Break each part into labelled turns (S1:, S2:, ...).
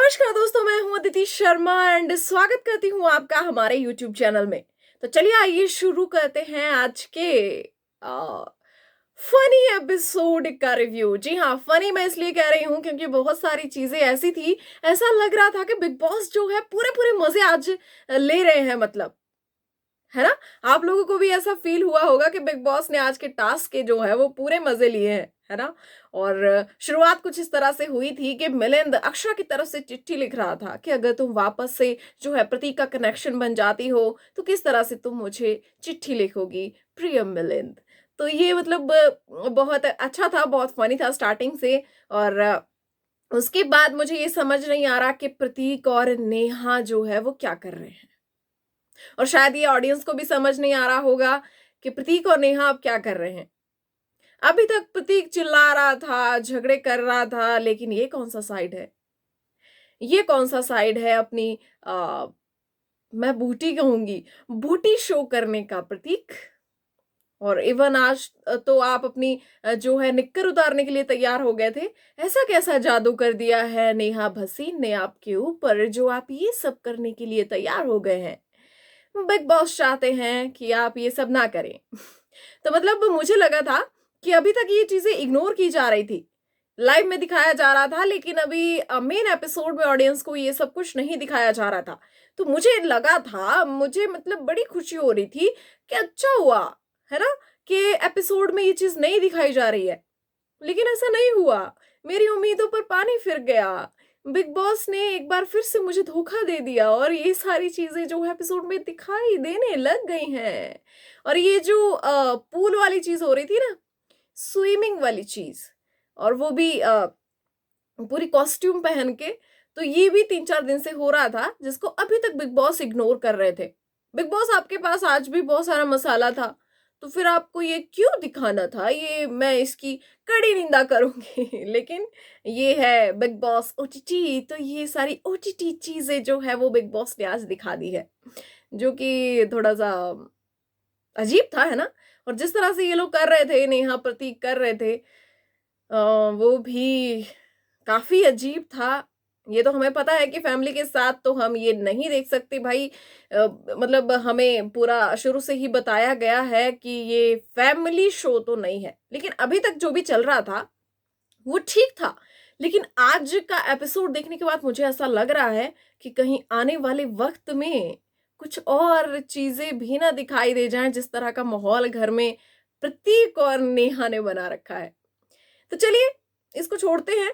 S1: नमस्कार दोस्तों, मैं हूं अदिति शर्मा एंड स्वागत करती हूं आपका हमारे YouTube चैनल में। तो चलिए आइए शुरू करते हैं आज के फनी एपिसोड का रिव्यू। जी हाँ, फनी मैं इसलिए कह रही हूँ क्योंकि बहुत सारी चीजें ऐसी थी, ऐसा लग रहा था कि बिग बॉस जो है पूरे पूरे मजे आज ले रहे हैं, मतलब है ना। आप लोगों को भी ऐसा फील हुआ होगा कि बिग बॉस ने आज के टास्क के जो है वो पूरे मजे लिए हैं, है ना। और शुरुआत कुछ इस तरह से हुई थी कि मिलिंद अक्षरा की तरफ से चिट्ठी लिख रहा था कि अगर तुम वापस से जो है प्रतीक का कनेक्शन बन जाती हो तो किस तरह से तुम मुझे चिट्ठी लिखोगी, प्रिय मिलिंद। तो ये मतलब बहुत अच्छा था, बहुत फनी था स्टार्टिंग से। और उसके बाद मुझे ये समझ नहीं आ रहा कि प्रतीक और नेहा जो है वो क्या कर रहे हैं। और शायद ये ऑडियंस को भी समझ नहीं आ रहा होगा कि प्रतीक और नेहा अब क्या कर रहे हैं। अभी तक प्रतीक चिल्ला रहा था, झगड़े कर रहा था, लेकिन ये कौन सा साइड है? ये कौन सा साइड है अपनी आ, मैं बूटी कहूंगी, बूटी शो करने का प्रतीक। और इवन आज तो आप अपनी जो है निक्कर उतारने के लिए तैयार हो गए थे। ऐसा कैसा जादू कर दिया है नेहा भसीन ने आपके ऊपर जो आप ये सब करने के लिए तैयार हो गए हैं? बिग बॉस चाहते हैं कि आप ये सब ना करें। तो मतलब मुझे लगा था कि अभी तक ये चीजें इग्नोर की जा रही थी, लाइव में दिखाया जा रहा था, लेकिन अभी मेन एपिसोड में ऑडियंस को ये सब कुछ नहीं दिखाया जा रहा था। तो मुझे लगा था, मुझे मतलब बड़ी खुशी हो रही थी कि अच्छा हुआ, है ना, कि एपिसोड में ये चीज नहीं दिखाई जा रही है। लेकिन ऐसा नहीं हुआ, मेरी उम्मीदों पर पानी फिर गया। बिग बॉस ने एक बार फिर से मुझे धोखा दे दिया और ये सारी चीजें जो है एपिसोड में दिखाई देने लग गई हैं। और ये जो पूल वाली चीज हो रही थी ना, स्विमिंग वाली चीज, और वो भी पूरी कॉस्ट्यूम पहन के, तो ये भी 3-4 दिन से हो रहा था जिसको अभी तक बिग बॉस इग्नोर कर रहे थे। बिग बॉस, आपके पास आज भी बहुत सारा मसाला था, तो फिर आपको ये क्यों दिखाना था? ये मैं इसकी कड़ी निंदा करूंगी। लेकिन ये है बिग बॉस ओटीटी, तो ये सारी ओटीटी चीजें जो है वो बिग बॉस ने आज दिखा दी है, जो कि थोड़ा सा अजीब था, है ना। और जिस तरह से ये लोग कर रहे थे, नेहा प्रतीक कर रहे थे, वो भी काफी अजीब था। ये तो हमें पता है कि फैमिली के साथ तो हम ये नहीं देख सकते भाई। मतलब हमें पूरा शुरू से ही बताया गया है कि ये फैमिली शो तो नहीं है, लेकिन अभी तक जो भी चल रहा था वो ठीक था। लेकिन आज का एपिसोड देखने के बाद मुझे ऐसा लग रहा है कि कहीं आने वाले वक्त में कुछ और चीजें भी ना दिखाई दे जाएं, जिस तरह का माहौल घर में प्रतीक और नेहा ने बना रखा है। तो चलिए इसको छोड़ते हैं,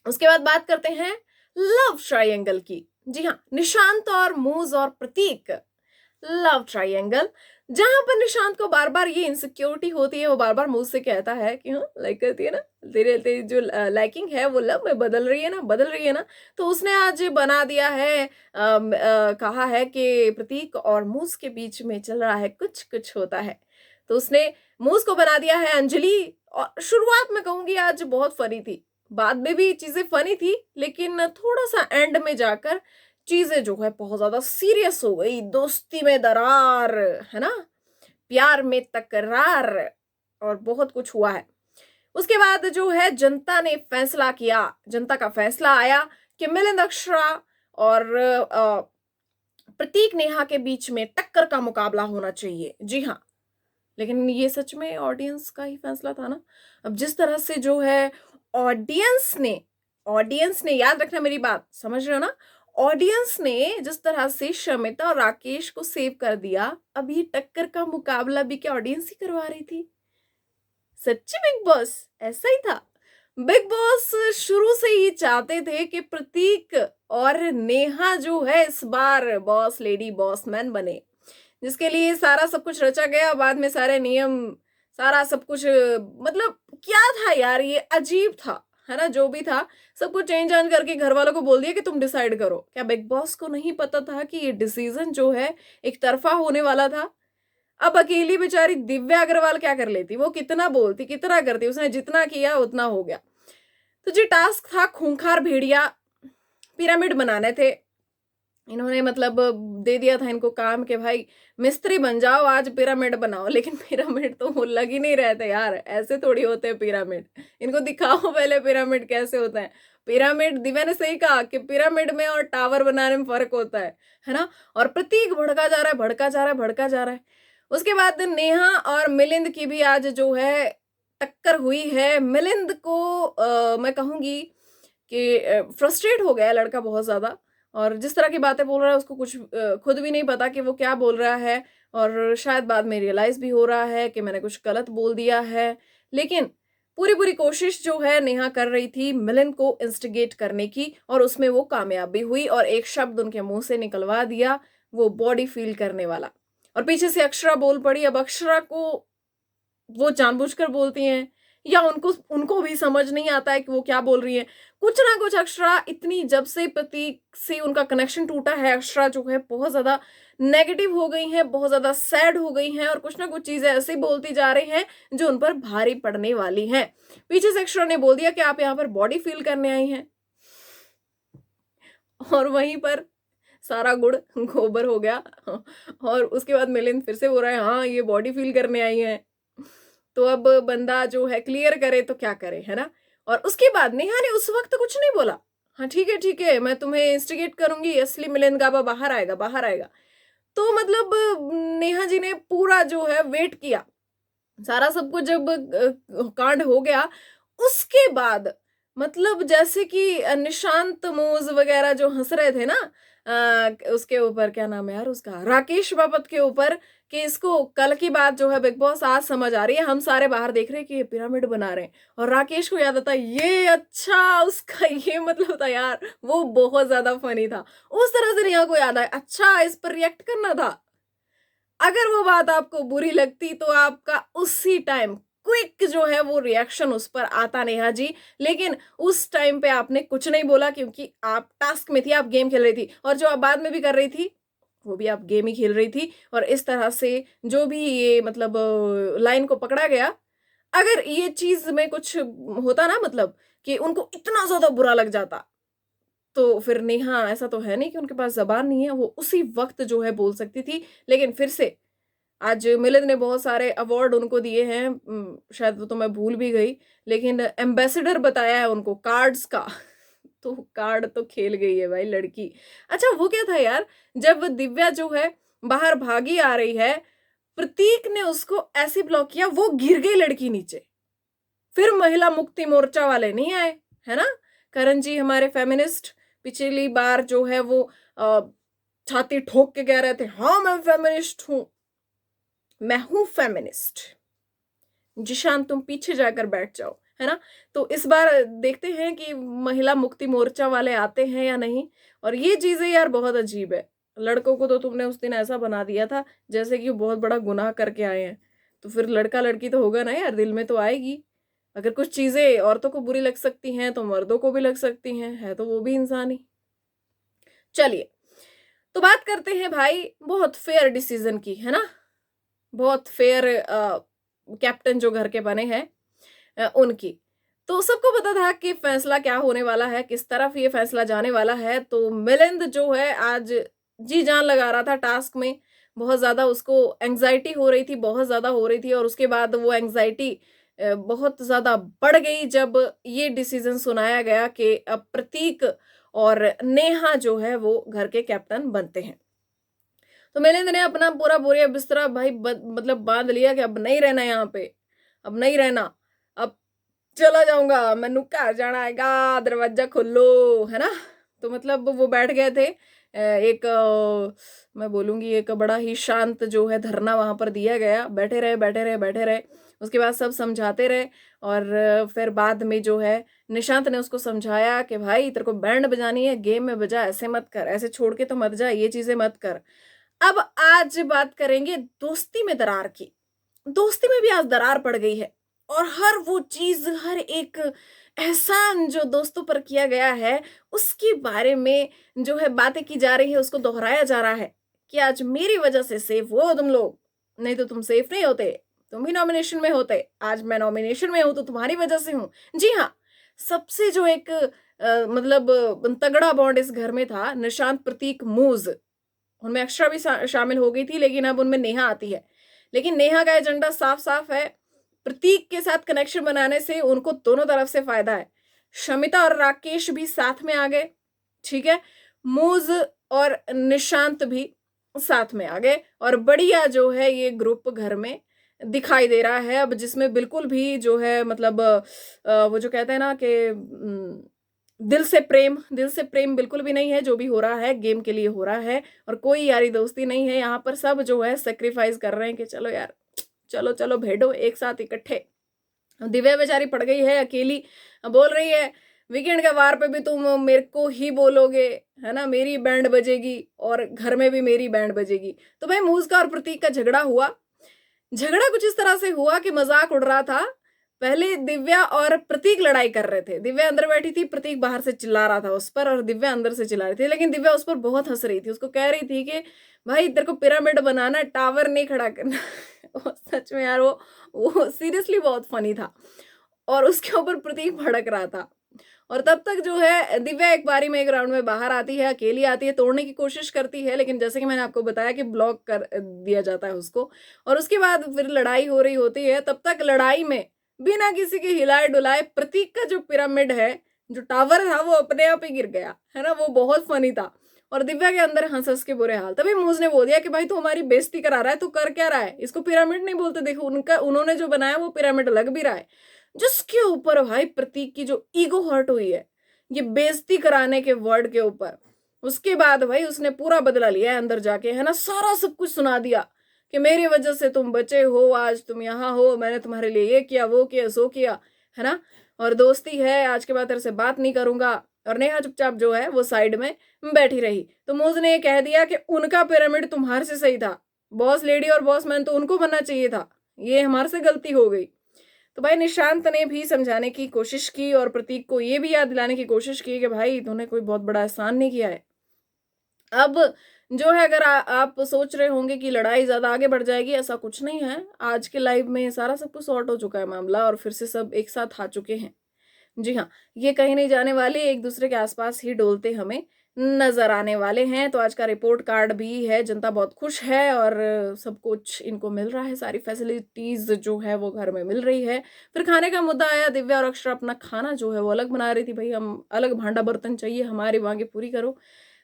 S1: उसके बाद बात करते हैं लव ट्रायंगल की। जी हाँ, निशांत और मूज और प्रतीक, लव ट्रायंगल, जहां पर निशांत को बार बार ये इनसिक्योरिटी होती है, वो बार बार मूज से कहता है कि हाँ लाइक करती है ना, तेरे तेरी जो लाइकिंग है वो लव में बदल रही है ना, बदल रही है ना। तो उसने आज बना दिया है, कहा है कि प्रतीक और मूज के बीच में चल रहा है, कुछ कुछ होता है। तो उसने मूज को बना दिया है अंजलि। और शुरुआत में कहूंगी आज बहुत फनी थी, बाद में भी चीजें फनी थी, लेकिन थोड़ा सा एंड में जाकर चीजें जो है बहुत ज्यादा सीरियस हो गई। दोस्ती में दरार, है ना, प्यार में तकरार, और बहुत कुछ हुआ है। उसके बाद जो है जनता ने फैसला किया, जनता का फैसला आया कि मिलिंद अक्षरा और प्रतीक नेहा के बीच में टक्कर का मुकाबला होना चाहिए। जी हाँ, लेकिन ये सच में ऑडियंस का ही फैसला था ना। अब जिस तरह से जो है ऑडियंस ने ऑडियंस ने याद रखना मेरी बात, समझ रहे हो ना, ऑडियंस ने जिस तरह से शमिता और राकेश को सेव कर दिया, अब ये टक्कर का मुकाबला भी क्या ऑडियंस ही करवा रही थी? सच्ची बिग बॉस ऐसा ही था। बिग बॉस शुरू से ही चाहते थे कि प्रतीक और नेहा जो है इस बार बॉस लेडी बॉस मैन बने, जिसके लिए सारा सब कुछ रचा गया। बाद में सारे नियम, सारा सब कुछ, मतलब क्या था यार, ये अजीब था, है ना। जो भी था सब कुछ चेंज चांज करके घर वालों को बोल दिया कि तुम डिसाइड करो। क्या बिग बॉस को नहीं पता था कि ये डिसीजन जो है एक तरफा होने वाला था? अब अकेली बेचारी दिव्या अग्रवाल क्या कर लेती? वो कितना बोलती, कितना करती, उसने जितना किया उतना हो गया। तो जो टास्क था खूंखार भेड़िया पिरामिड बनाने थे, इन्होंने मतलब दे दिया था इनको काम कि भाई मिस्त्री बन जाओ, आज पिरामिड बनाओ। लेकिन पिरामिड तो वो लग ही नहीं रहे थे यार, ऐसे थोड़ी होते हैं पिरामिड। इनको दिखाओ पहले पिरामिड कैसे होते हैं। पिरामिड, दिव्या ने सही कहा कि पिरामिड में और टावर बनाने में फर्क होता है ना? और प्रतीक भड़का जा रहा है, भड़का जा रहा है, भड़का जा रहा है। उसके बाद नेहा और मिलिंद की भी आज जो है टक्कर हुई है। मिलिंद को मैं कहूँगी कि फ्रस्ट्रेट हो गया है लड़का बहुत ज़्यादा, और जिस तरह की बातें बोल रहा है उसको कुछ खुद भी नहीं पता कि वो क्या बोल रहा है, और शायद बाद में रियलाइज़ भी हो रहा है कि मैंने कुछ गलत बोल दिया है। लेकिन पूरी-पूरी कोशिश जो है नेहा कर रही थी मिलिंद को इंस्टिगेट करने की, और उसमें वो कामयाब भी हुई और एक शब्द उनके मुँह से निकलवा दिया, वो बॉडी फ़ील करने वाला। और पीछे से अक्षरा बोल पड़ी। अब अक्षरा को वो जानबूझकर बोलती हैं या उनको उनको भी समझ नहीं आता है कि वो क्या बोल रही हैं। कुछ ना कुछ अक्षरा इतनी, जब से प्रतीक से उनका कनेक्शन टूटा है, अक्षरा जो है बहुत ज़्यादा नेगेटिव हो गई हैं, बहुत ज़्यादा सैड हो गई हैं और कुछ ना कुछ चीज़ें ऐसी बोलती जा रही हैं जो उन पर भारी पड़ने वाली हैं। पीछे से अक्षरा ने बोल दिया कि आप यहाँ पर बॉडी फ़ील करने आई हैं, और वहीं पर सारा गुड़ गोबर हो गया। और उसके बाद मिलिंद फिर से बोल रहा है, हाँ, ये बॉडी फ़ील करने आई हैं। तो अब बंदा जो है क्लियर करे तो क्या करे, है ना? और उसके बाद नेहा ने उस वक्त कुछ नहीं बोला। हाँ, ठीक है, मैं तुम्हें इंस्टिगेट करूंगी, असली मिलिंद गाबा बाहर आएगा, बाहर आएगा। तो मतलब नेहा जी ने पूरा जो है वेट किया। सारा सब कुछ जब कांड हो गया, उसके बाद मतलब जैसे कि निशांत मोज वगैरह जो हंस रहे थे ना, उसके ऊपर क्या नाम है यार उसका, राकेश बापत के ऊपर, कि इसको कल की बात जो है बिग बॉस आज समझ आ रही है, हम सारे बाहर देख रहे हैं कि ये पिरामिड बना रहे हैं, और राकेश को याद आता है ये, अच्छा उसका ये मतलब था यार, वो बहुत ज्यादा फनी था। उस तरह से नेहा को याद आया, अच्छा इस पर रिएक्ट करना था। अगर वो बात आपको बुरी लगती तो आपका उसी टाइम क्विक जो है वो रिएक्शन उस पर आता नेहा जी, लेकिन उस टाइम पे आपने कुछ नहीं बोला क्योंकि आप टास्क में थी, आप गेम खेल रही थी, और जो आप बाद में भी कर रही थी वो भी आप गेम ही खेल रही थी। और इस तरह से जो भी ये मतलब लाइन को पकड़ा गया, अगर ये चीज में कुछ होता ना, मतलब कि उनको इतना ज्यादा बुरा लग जाता, तो फिर नेहा, ऐसा तो है नहीं कि उनके पास जबान नहीं है, वो उसी वक्त जो है बोल सकती थी। लेकिन फिर से आज मिलिंद ने बहुत सारे अवार्ड उनको दिए हैं, शायद वो तो मैं भूल भी गई, लेकिन एम्बेसडर बताया है उनको कार्ड्स का। तो कार्ड तो खेल गई है भाई लड़की। अच्छा वो क्या था यार, जब दिव्या जो है बाहर भागी आ रही है, प्रतीक ने उसको ऐसे ब्लॉक किया, वो गिर गई लड़की नीचे। फिर महिला मुक्ति मोर्चा वाले नहीं आए, है ना? करण जी हमारे फेमिनिस्ट, पिछली बार जो है वो छाती ठोक के कह रहे थे, हाँ मैं फेमिनिस्ट हूं, मैं हूं फेमिनिस्ट। जिशान तुम पीछे जाकर बैठ जाओ, है ना? तो इस बार देखते हैं कि महिला मुक्ति मोर्चा वाले आते हैं या नहीं। और ये चीजें यार बहुत अजीब है। लड़कों को तो तुमने उस दिन ऐसा बना दिया था जैसे कि वो बहुत बड़ा गुनाह करके आए हैं, तो फिर लड़का लड़की तो होगा ना यार, दिल में तो आएगी। अगर कुछ चीजें औरतों को बुरी लग सकती हैं तो मर्दों को भी लग सकती हैं, है तो वो भी इंसान ही। चलिए, तो बात करते हैं भाई बहुत फेयर डिसीजन की, है ना? बहुत फेयर कैप्टन जो घर के बने हैं उनकी। तो सबको पता था कि फैसला क्या होने वाला है, किस तरफ ये फैसला जाने वाला है। तो मिलिंद जो है आज जी जान लगा रहा था टास्क में, बहुत ज्यादा उसको एंग्जाइटी हो रही थी, बहुत ज्यादा हो रही थी। और उसके बाद वो एंग्जाइटी बहुत ज्यादा बढ़ गई जब ये डिसीजन सुनाया गया कि अब प्रतीक और नेहा जो है वो घर के कैप्टन बनते हैं। तो मिलिंद ने अपना पूरा बोरिया बिस्तरा भाई मतलब बांध लिया कि अब नहीं रहना यहाँ पे, अब नहीं रहना, अब चला जाऊंगा, मैनू घर जाना आएगा, दरवाजा खोलो, है ना? तो मतलब वो बैठ गए थे। एक मैं बोलूंगी एक बड़ा ही शांत जो है धरना वहां पर दिया गया, बैठे रहे बैठे रहे बैठे रहे। उसके बाद सब समझाते रहे, और फिर बाद में जो है निशांत ने उसको समझाया कि भाई तेरे को बैंड बजानी है, गेम में बजा, ऐसे मत कर, ऐसे छोड़ के तो मत जा, ये चीजें मत कर। अब आज बात करेंगे दोस्ती में दरार की। दोस्ती में भी आज दरार पड़ गई है, और हर वो चीज, हर एक एहसान जो दोस्तों पर किया गया है उसके बारे में जो है बातें की जा रही है, उसको दोहराया जा रहा है कि आज मेरी वजह से सेफ हो तुम लोग, नहीं तो तुम सेफ नहीं होते, तुम भी नॉमिनेशन में होते। आज मैं नॉमिनेशन में हूं तो तुम्हारी वजह से हूं। जी हाँ, सबसे जो एक मतलब तगड़ा बॉन्ड इस घर में था निशांत प्रतीक मूज, उनमें अक्षरा भी शामिल हो गई थी, लेकिन अब उनमें नेहा आती है। लेकिन नेहा का एजेंडा साफ साफ है, प्रतीक के साथ कनेक्शन बनाने से उनको दोनों तरफ से फायदा है। शमिता और राकेश भी साथ में आ गए, ठीक है। मूज और निशांत भी साथ में आ गए और बढ़िया जो है ये ग्रुप घर में दिखाई दे रहा है अब, जिसमें बिल्कुल भी जो है मतलब वो जो कहते हैं ना कि दिल से प्रेम बिल्कुल भी नहीं है। जो भी हो रहा है गेम के लिए हो रहा है और कोई यारी दोस्ती नहीं है यहाँ पर। सब जो है सेक्रीफाइस कर रहे हैं कि चलो यार, चलो चलो भेड़ो एक साथ इकट्ठे। दिव्या बेचारी पड़ गई है अकेली, बोल रही है वीकेंड के वार पे भी तुम मेरे को ही बोलोगे, है ना, मेरी बैंड बजेगी और घर में भी मेरी बैंड बजेगी। तो भाई मूज का और प्रतीक का झगड़ा हुआ। झगड़ा कुछ इस तरह से हुआ कि मजाक उड़ रहा था। पहले दिव्या और प्रतीक लड़ाई कर रहे थे। दिव्या अंदर बैठी थी, प्रतीक बाहर से चिल्ला रहा था उस पर और दिव्या अंदर से चिल्ला रही थी। लेकिन दिव्या उस पर बहुत हंस रही थी, उसको कह रही थी कि भाई तेरे को पिरामिड बनाना, टावर नहीं खड़ा करना। सच में यार वो सीरियसली बहुत फनी था और उसके ऊपर प्रतीक भड़क रहा था। और तब तक जो है दिव्या एक बारी में एक राउंड में बाहर आती है, अकेली आती है, तोड़ने की कोशिश करती है, लेकिन जैसे कि मैंने आपको बताया कि ब्लॉक कर दिया जाता है उसको। और उसके बाद फिर लड़ाई हो रही होती है। तब तक लड़ाई में बिना किसी के हिलाए डुलाए प्रतीक का जो पिरामिड है, जो टावर था, वो अपने आप ही गिर गया, है ना। वो बहुत फनी था और दिव्या के अंदर हंस हंस के बुरे हाल। तभी मूज ने बोल दिया कि भाई तू हमारी बेइज्जती करा रहा है, तू कर क्या रहा है, इसको पिरामिड नहीं बोलते, देखो उन्होंने जो बनाया वो पिरामिड लग भी रहा है। जिसके ऊपर भाई प्रतीक की जो ईगो हर्ट हुई है ये बेइज्जती कराने के वर्ड के ऊपर, उसके बाद भाई उसने पूरा बदला लिया है अंदर जाके, है ना। सारा सब कुछ सुना दिया कि मेरी वजह से तुम बचे हो, आज तुम यहाँ हो, मैंने तुम्हारे लिए ये किया, वो किया, सो किया, है ना। और दोस्ती है, आज के बाद तेरे से बात नहीं करूंगा। और नेहा चुपचाप जो है वो साइड में बैठी रही। तो मूज ने ये कह दिया कि उनका पिरामिड तुम्हारे से सही था, बॉस लेडी और बॉस मैन तो उनको बनना चाहिए था, ये हमारे से गलती हो गई। तो भाई निशांत ने भी समझाने की कोशिश की और प्रतीक को ये भी याद दिलाने की कोशिश की कि भाई तूने कोई बहुत बड़ा एहसान नहीं किया है। अब जो है अगर आप सोच रहे होंगे कि लड़ाई ज्यादा आगे बढ़ जाएगी, ऐसा कुछ नहीं है। आज के लाइव में सारा सब कुछ सॉर्ट हो चुका है मामला और फिर से सब एक साथ आ चुके हैं। जी हाँ, ये कहीं नहीं जाने वाले, एक दूसरे के आसपास ही डोलते हमें नजर आने वाले हैं। तो आज का रिपोर्ट कार्ड भी है, जनता बहुत खुश है और सब कुछ इनको मिल रहा है, सारी फैसिलिटीज जो है वो घर में मिल रही है। फिर खाने का मुद्दा आया, दिव्या और अक्षरा अपना खाना जो है वो अलग बना रही थी। भाई हम अलग भांडा बर्तन चाहिए, हमारी मांगे पूरी करो।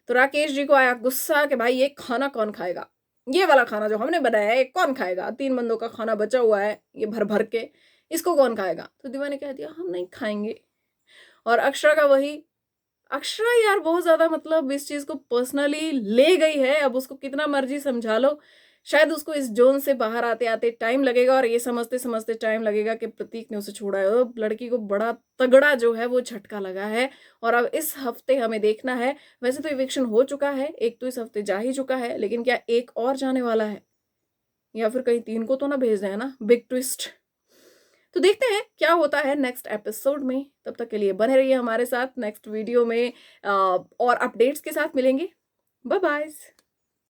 S1: तो राकेश जी को आया गुस्सा कि भाई ये खाना कौन खाएगा, ये वाला खाना जो हमने बनाया है ये कौन खाएगा, 3 बंदों का खाना बचा हुआ है ये भर भर के, इसको कौन खाएगा। तो दिव्या ने कह दिया हम नहीं खाएंगे। और अक्षरा का वही, अक्षरा यार बहुत ज्यादा मतलब इस चीज को पर्सनली ले गई है। अब उसको कितना मर्जी समझा लो, शायद उसको इस जोन से बाहर आते आते टाइम लगेगा और ये समझते समझते टाइम लगेगा कि प्रतीक ने उसे छोड़ा है। अब लड़की को बड़ा तगड़ा जो है वो झटका लगा है और अब इस हफ्ते हमें देखना है। वैसे तो इविक्शन हो चुका है, एक तो इस हफ्ते जा ही चुका है, लेकिन क्या एक और जाने वाला है या फिर कहीं 3 को तो ना भेज दें, ना। Big twist. तो देखते हैं क्या होता है नेक्स्ट एपिसोड में। तब तक के लिए बने रहिए हमारे साथ, नेक्स्ट वीडियो में और अपडेट्स के साथ मिलेंगे। Bye bye.